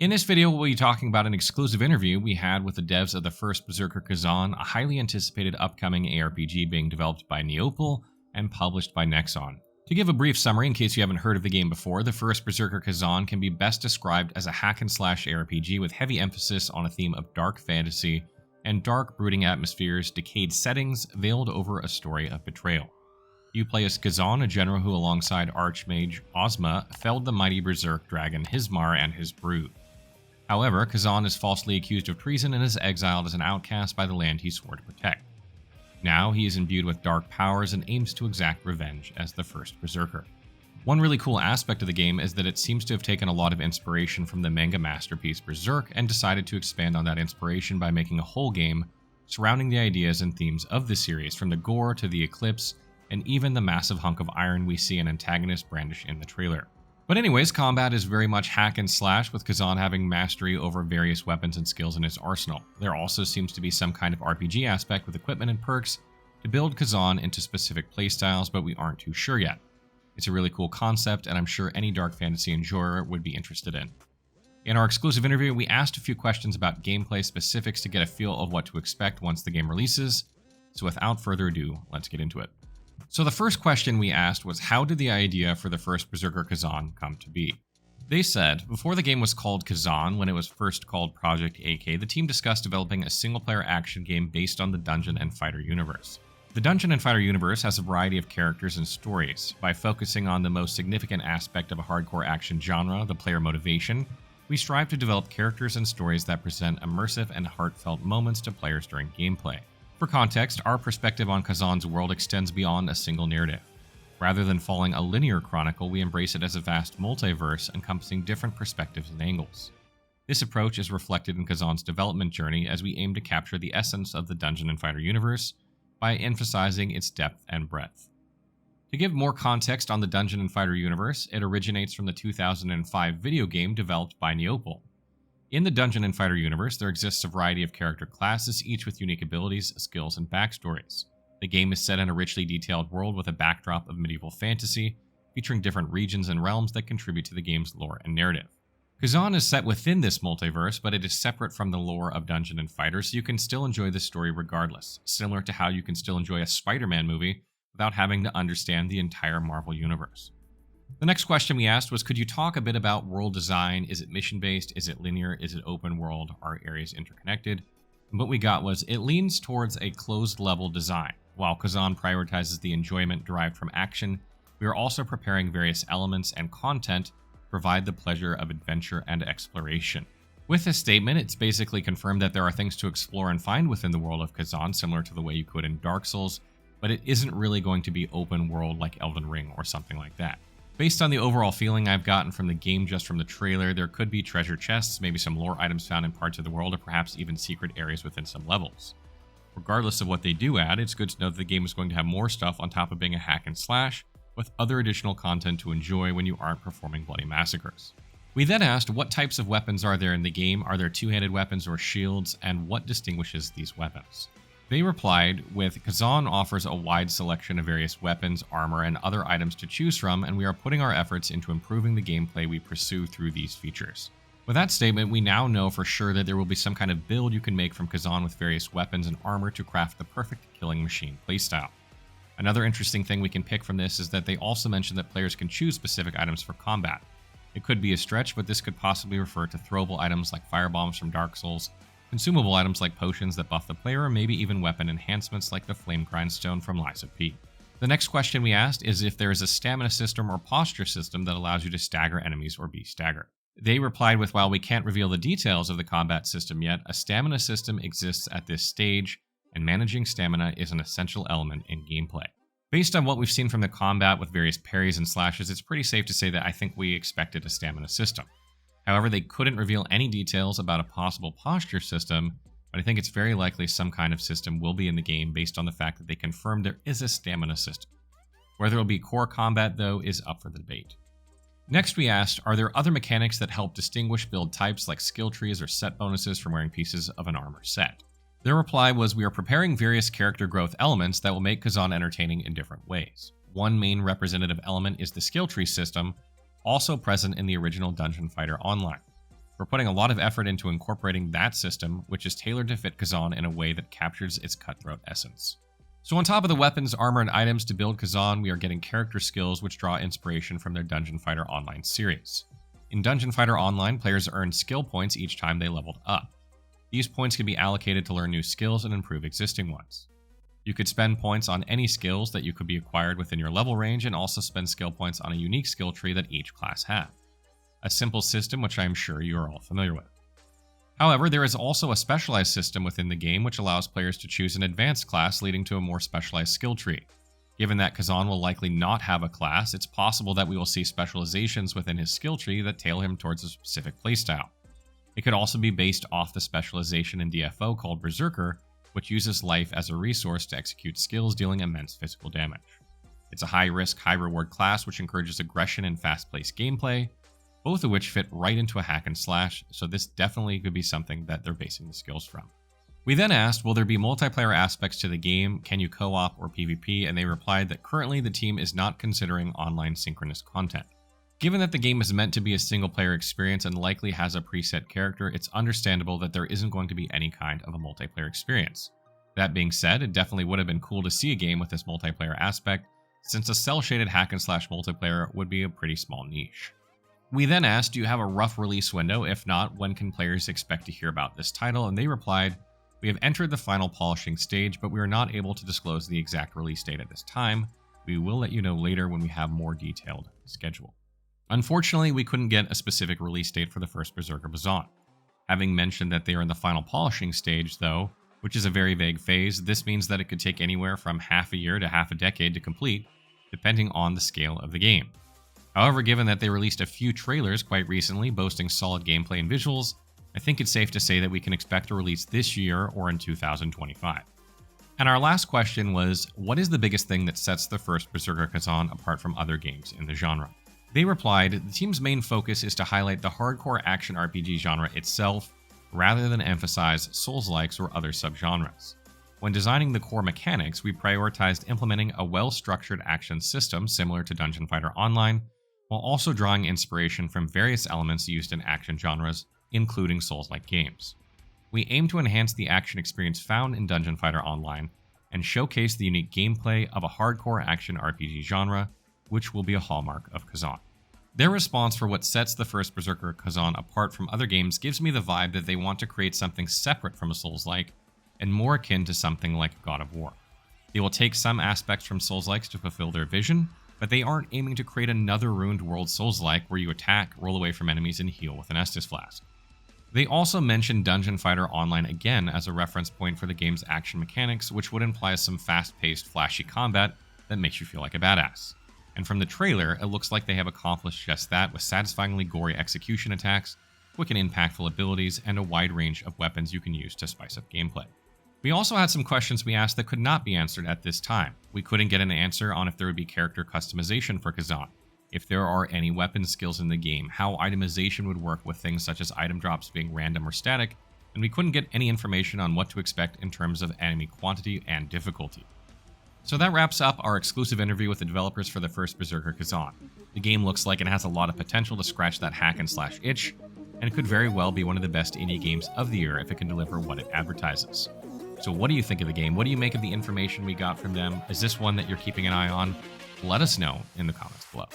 In this video, we'll be talking about an exclusive interview we had with the devs of the First Berserker Khazan, a highly anticipated upcoming ARPG being developed by Neople and published by Nexon. To give a brief summary in case you haven't heard of the game before, the First Berserker Khazan can be best described as a hack-and-slash ARPG with heavy emphasis on a theme of dark fantasy and dark, brooding atmospheres, decayed settings, veiled over a story of betrayal. You play as Khazan, a general who alongside Archmage Ozma felled the mighty Berserk dragon Hismar and his brood. However, Khazan is falsely accused of treason and is exiled as an outcast by the land he swore to protect. Now he is imbued with dark powers and aims to exact revenge as the first Berserker. One really cool aspect of the game is that it seems to have taken a lot of inspiration from the manga masterpiece Berserk and decided to expand on that inspiration by making a whole game surrounding the ideas and themes of the series, from the gore to the eclipse, and even the massive hunk of iron we see an antagonist brandish in the trailer. But anyways, combat is very much hack and slash, with Khazan having mastery over various weapons and skills in his arsenal. There also seems to be some kind of RPG aspect with equipment and perks to build Khazan into specific playstyles, but we aren't too sure yet. It's a really cool concept, and I'm sure any dark fantasy enjoyer would be interested in. In our exclusive interview, we asked a few questions about gameplay specifics to get a feel of what to expect once the game releases, so without further ado, let's get into it. So the first question we asked was, how did the idea for the first Berserker Khazan come to be? They said, before the game was called Khazan, when it was first called Project AK, the team discussed developing a single-player action game based on the Dungeon and Fighter universe. The Dungeon and Fighter universe has a variety of characters and stories. By focusing on the most significant aspect of a hardcore action genre, the player motivation, we strive to develop characters and stories that present immersive and heartfelt moments to players during gameplay. For context, our perspective on Khazan's world extends beyond a single narrative. Rather than following a linear chronicle, we embrace it as a vast multiverse encompassing different perspectives and angles. This approach is reflected in Khazan's development journey as we aim to capture the essence of the Dungeon and Fighter universe by emphasizing its depth and breadth. To give more context on the Dungeon and Fighter universe, it originates from the 2005 video game developed by Neople. In the Dungeon and Fighter universe, there exists a variety of character classes, each with unique abilities, skills, and backstories. The game is set in a richly detailed world with a backdrop of medieval fantasy, featuring different regions and realms that contribute to the game's lore and narrative. Khazan is set within this multiverse, but it is separate from the lore of Dungeon and Fighter, so you can still enjoy the story regardless, similar to how you can still enjoy a Spider-Man movie without having to understand the entire Marvel universe. The next question we asked was, could you talk a bit about world design? Is it mission-based? Is it linear? Is it open world? Are areas interconnected? And what we got was, it leans towards a closed-level design. While Khazan prioritizes the enjoyment derived from action, we are also preparing various elements and content to provide the pleasure of adventure and exploration. With this statement, it's basically confirmed that there are things to explore and find within the world of Khazan, similar to the way you could in Dark Souls, but it isn't really going to be open world like Elden Ring or something like that. Based on the overall feeling I've gotten from the game just from the trailer, there could be treasure chests, maybe some lore items found in parts of the world, or perhaps even secret areas within some levels. Regardless of what they do add, it's good to know that the game is going to have more stuff on top of being a hack and slash, with other additional content to enjoy when you aren't performing bloody massacres. We then asked, what types of weapons are there in the game? Are there two-handed weapons or shields, and what distinguishes these weapons? They replied with, Khazan offers a wide selection of various weapons, armor, and other items to choose from, and we are putting our efforts into improving the gameplay we pursue through these features. With that statement, we now know for sure that there will be some kind of build you can make from Khazan with various weapons and armor to craft the perfect killing machine playstyle. Another interesting thing we can pick from this is that they also mentioned that players can choose specific items for combat. It could be a stretch, but this could possibly refer to throwable items like firebombs from Dark Souls, consumable items like potions that buff the player, or maybe even weapon enhancements like the Flame Grindstone from Lies of P. The next question we asked is if there is a stamina system or posture system that allows you to stagger enemies or be staggered. They replied with, while we can't reveal the details of the combat system yet, a stamina system exists at this stage, and managing stamina is an essential element in gameplay. Based on what we've seen from the combat with various parries and slashes, it's pretty safe to say that I think we expected a stamina system. However, they couldn't reveal any details about a possible posture system, but I think it's very likely some kind of system will be in the game based on the fact that they confirmed there is a stamina system. Whether it will be core combat, though, is up for the debate. Next we asked, are there other mechanics that help distinguish build types like skill trees or set bonuses from wearing pieces of an armor set? Their reply was, we are preparing various character growth elements that will make Khazan entertaining in different ways. One main representative element is the skill tree system, also present in the original Dungeon Fighter Online. We're putting a lot of effort into incorporating that system, which is tailored to fit Khazan in a way that captures its cutthroat essence. So on top of the weapons, armor, and items to build Khazan, we are getting character skills which draw inspiration from their Dungeon Fighter Online series. In Dungeon Fighter Online, players earn skill points each time they leveled up. These points can be allocated to learn new skills and improve existing ones. You could spend points on any skills that you could be acquired within your level range, and also spend skill points on a unique skill tree that each class had. A simple system which I am sure you are all familiar with. However, there is also a specialized system within the game which allows players to choose an advanced class, leading to a more specialized skill tree. Given that Khazan will likely not have a class, it's possible that we will see specializations within his skill tree that tail him towards a specific playstyle. It could also be based off the specialization in DFO called Berserker, which uses life as a resource to execute skills dealing immense physical damage. It's a high-risk, high-reward class which encourages aggression and fast-paced gameplay, both of which fit right into a hack and slash, so this definitely could be something that they're basing the skills from. We then asked, will there be multiplayer aspects to the game, can you co-op or PvP, and they replied that currently the team is not considering online synchronous content. Given that the game is meant to be a single-player experience and likely has a preset character, it's understandable that there isn't going to be any kind of a multiplayer experience. That being said, it definitely would have been cool to see a game with this multiplayer aspect, since a cel-shaded hack and slash multiplayer would be a pretty small niche. We then asked, do you have a rough release window? If not, when can players expect to hear about this title? And they replied, we have entered the final polishing stage, but we are not able to disclose the exact release date at this time. We will let you know later when we have more detailed schedule. Unfortunately, we couldn't get a specific release date for the first Berserker Khazan. Having mentioned that they are in the final polishing stage, though, which is a very vague phase, this means that it could take anywhere from half a year to half a decade to complete, depending on the scale of the game. However, given that they released a few trailers quite recently boasting solid gameplay and visuals, I think it's safe to say that we can expect a release this year or in 2025. And our last question was, what is the biggest thing that sets the first Berserker Khazan apart from other games in the genre? They replied, the team's main focus is to highlight the hardcore action RPG genre itself, rather than emphasize Souls-likes or other subgenres. When designing the core mechanics, we prioritized implementing a well-structured action system similar to Dungeon Fighter Online, while also drawing inspiration from various elements used in action genres, including Souls-like games. We aim to enhance the action experience found in Dungeon Fighter Online, and showcase the unique gameplay of a hardcore action RPG genre, which will be a hallmark of Khazan. Their response for what sets the first Berserker Khazan apart from other games gives me the vibe that they want to create something separate from a Souls-like, and more akin to something like God of War. They will take some aspects from Souls-likes to fulfill their vision, but they aren't aiming to create another ruined world Souls-like where you attack, roll away from enemies, and heal with an Estus Flask. They also mentioned Dungeon Fighter Online again as a reference point for the game's action mechanics, which would imply some fast-paced, flashy combat that makes you feel like a badass. And from the trailer, it looks like they have accomplished just that with satisfyingly gory execution attacks, quick and impactful abilities, and a wide range of weapons you can use to spice up gameplay. We also had some questions we asked that could not be answered at this time. We couldn't get an answer on if there would be character customization for Khazan, if there are any weapon skills in the game, how itemization would work with things such as item drops being random or static, and we couldn't get any information on what to expect in terms of enemy quantity and difficulty. So that wraps up our exclusive interview with the developers for the first Berserker Khazan. The game looks like it has a lot of potential to scratch that hack and slash itch, and it could very well be one of the best indie games of the year if it can deliver what it advertises. So what do you think of the game? What do you make of the information we got from them? Is this one that you're keeping an eye on? Let us know in the comments below.